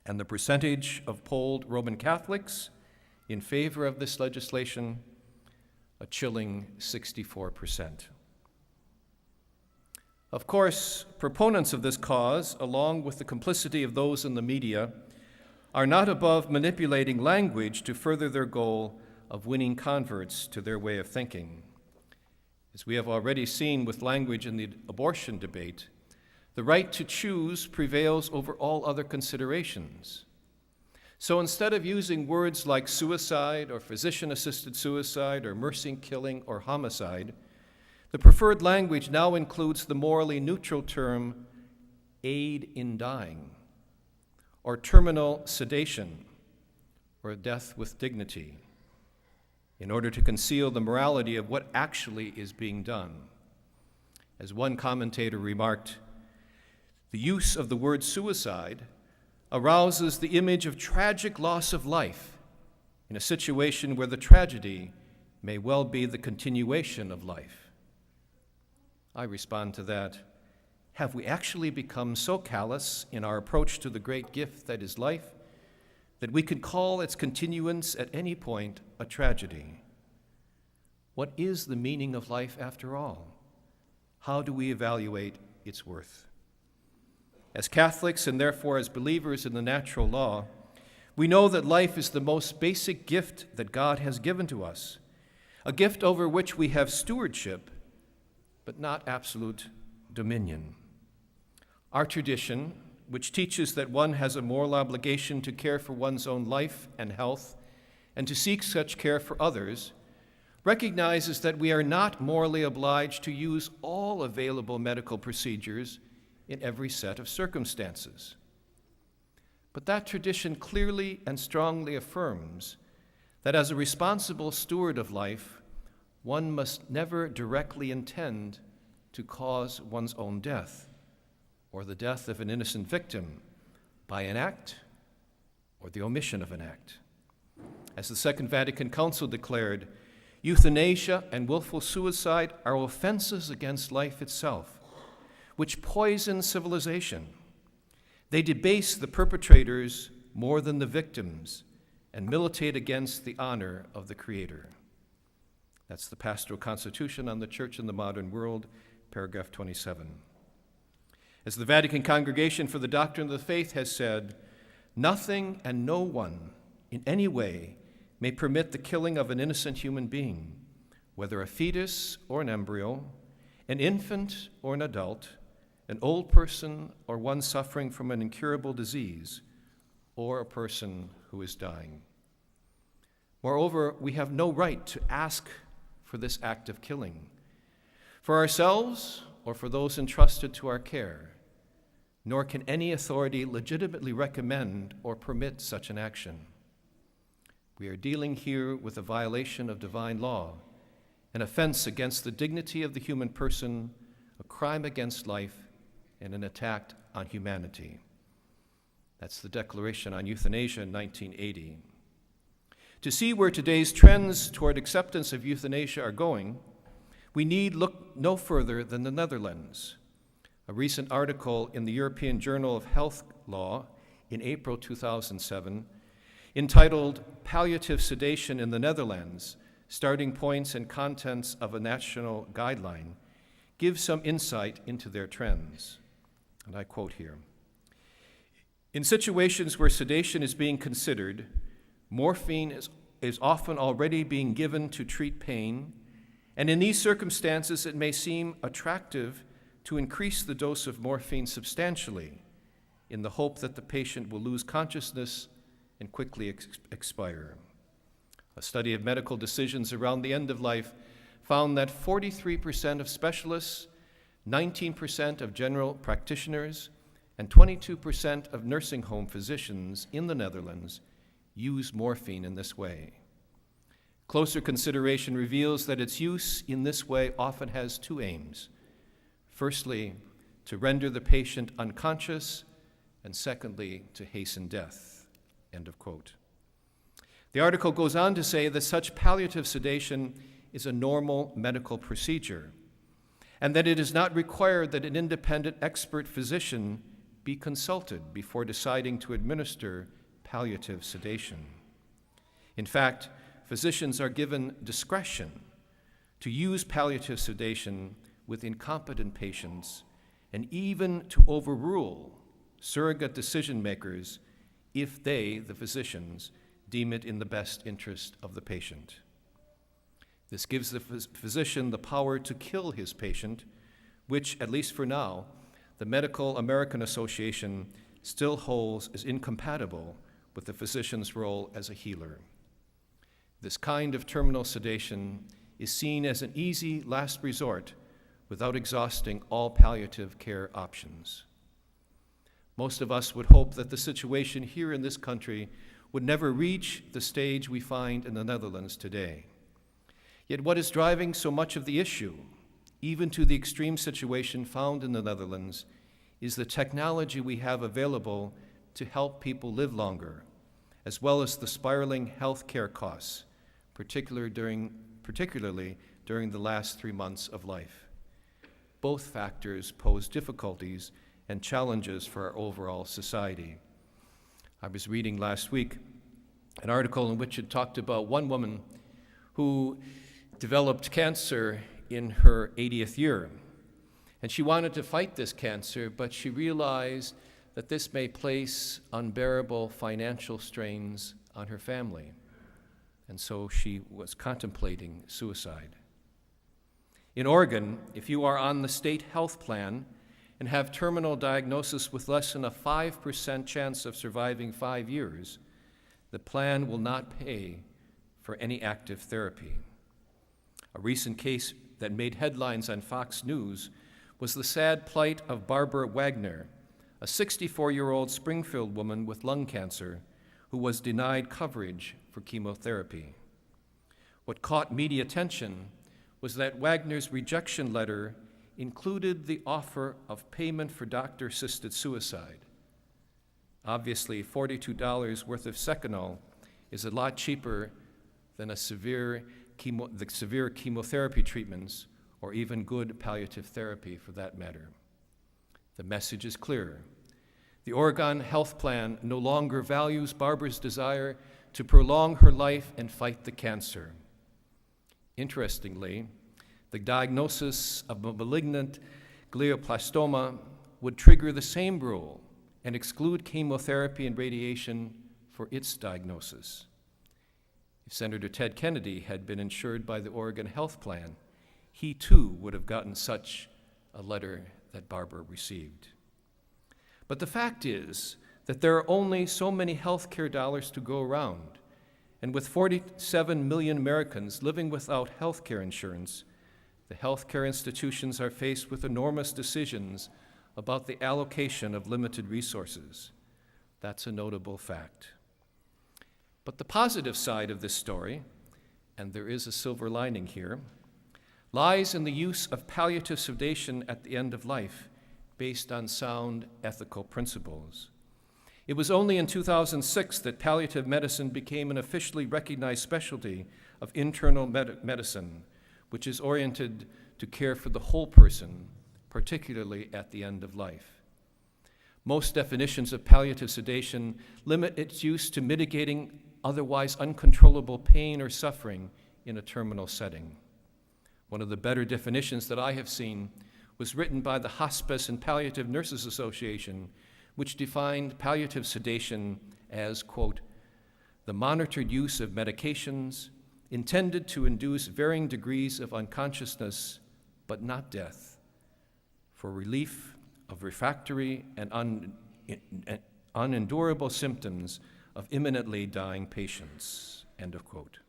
and the percentage of polled Roman Catholics in favor of this legislation, a chilling 64%. Of course, proponents of this cause, along with the complicity of those in the media, are not above manipulating language to further their goal of winning converts to their way of thinking. As we have already seen with language in the abortion debate, the right to choose prevails over all other considerations. So instead of using words like suicide or physician-assisted suicide or mercy killing or homicide, the preferred language now includes the morally neutral term aid in dying, or terminal sedation, or death with dignity, in order to conceal the morality of what actually is being done. As one commentator remarked, the use of the word suicide arouses the image of tragic loss of life in a situation where the tragedy may well be the continuation of life. I respond to that, have we actually become so callous in our approach to the great gift that is life that we can call its continuance at any point a tragedy? What is the meaning of life after all? How do we evaluate its worth? As Catholics, and therefore as believers in the natural law, we know that life is the most basic gift that God has given to us, a gift over which we have stewardship, but not absolute dominion. Our tradition, which teaches that one has a moral obligation to care for one's own life and health and to seek such care for others, recognizes that we are not morally obliged to use all available medical procedures in every set of circumstances. But that tradition clearly and strongly affirms that as a responsible steward of life, one must never directly intend to cause one's own death or the death of an innocent victim by an act or the omission of an act. As the Second Vatican Council declared, euthanasia and willful suicide are offenses against life itself, which poison civilization. They debase the perpetrators more than the victims and militate against the honor of the Creator. That's the Pastoral Constitution on the Church in the Modern World, paragraph 27. As the Vatican Congregation for the Doctrine of the Faith has said, nothing and no one in any way may permit the killing of an innocent human being, whether a fetus or an embryo, an infant or an adult, an old person or one suffering from an incurable disease, or a person who is dying. Moreover, we have no right to ask for this act of killing, for ourselves or for those entrusted to our care, nor can any authority legitimately recommend or permit such an action. We are dealing here with a violation of divine law, an offense against the dignity of the human person, a crime against life, and an attack on humanity. That's the Declaration on Euthanasia in 1980. To see where today's trends toward acceptance of euthanasia are going, we need look no further than the Netherlands. A recent article in the European Journal of Health Law in April 2007, entitled Palliative Sedation in the Netherlands, Starting Points and Contents of a National Guideline, gives some insight into their trends. And I quote here, in situations where sedation is being considered, morphine is often already being given to treat pain, and in these circumstances it may seem attractive to increase the dose of morphine substantially in the hope that the patient will lose consciousness and quickly expire. A study of medical decisions around the end of life found that 43% of specialists, 19% of general practitioners, and 22% of nursing home physicians in the Netherlands use morphine in this way. Closer consideration reveals that its use in this way often has two aims. Firstly, to render the patient unconscious, and secondly, to hasten death. End of quote. The article goes on to say that such palliative sedation is a normal medical procedure, and that it is not required that an independent expert physician be consulted before deciding to administer palliative sedation. In fact, physicians are given discretion to use palliative sedation with incompetent patients and even to overrule surrogate decision makers if they, the physicians, deem it in the best interest of the patient. This gives the physician the power to kill his patient, which, at least for now, the Medical American Association still holds as incompatible with the physician's role as a healer. This kind of terminal sedation is seen as an easy last resort without exhausting all palliative care options. Most of us would hope that the situation here in this country would never reach the stage we find in the Netherlands today. Yet what is driving so much of the issue, even to the extreme situation found in the Netherlands, is the technology we have available to help people live longer, as well as the spiraling health care costs, particularly during the last 3 months of life. Both factors pose difficulties and challenges for our overall society. I was reading last week an article in which it talked about one woman who developed cancer in her 80th year. And she wanted to fight this cancer, but she realized that this may place unbearable financial strains on her family. And so she was contemplating suicide. In Oregon, if you are on the state health plan and have terminal diagnosis with less than a 5% chance of surviving 5 years, the plan will not pay for any active therapy. A recent case that made headlines on Fox News was the sad plight of Barbara Wagner, a 64-year-old Springfield woman with lung cancer who was denied coverage for chemotherapy. What caught media attention was that Wagner's rejection letter included the offer of payment for doctor-assisted suicide. Obviously, $42 worth of Seconal is a lot cheaper than the severe chemotherapy treatments or even good palliative therapy for that matter. The message is clear. The Oregon Health Plan no longer values Barbara's desire to prolong her life and fight the cancer. Interestingly, the diagnosis of a malignant glioblastoma would trigger the same rule and exclude chemotherapy and radiation for its diagnosis. If Senator Ted Kennedy had been insured by the Oregon Health Plan, he too would have gotten such a letter that Barbara received. But the fact is that there are only so many health care dollars to go around, and with 47 million Americans living without health care insurance, the health care institutions are faced with enormous decisions about the allocation of limited resources. That's a notable fact. But the positive side of this story, and there is a silver lining here, lies in the use of palliative sedation at the end of life based on sound ethical principles. It was only in 2006 that palliative medicine became an officially recognized specialty of internal medicine, which is oriented to care for the whole person, particularly at the end of life. Most definitions of palliative sedation limit its use to mitigating otherwise uncontrollable pain or suffering in a terminal setting. One of the better definitions that I have seen was written by the Hospice and Palliative Nurses Association, which defined palliative sedation as, quote, the monitored use of medications intended to induce varying degrees of unconsciousness, but not death, for relief of refractory and unendurable symptoms of imminently dying patients, end of quote.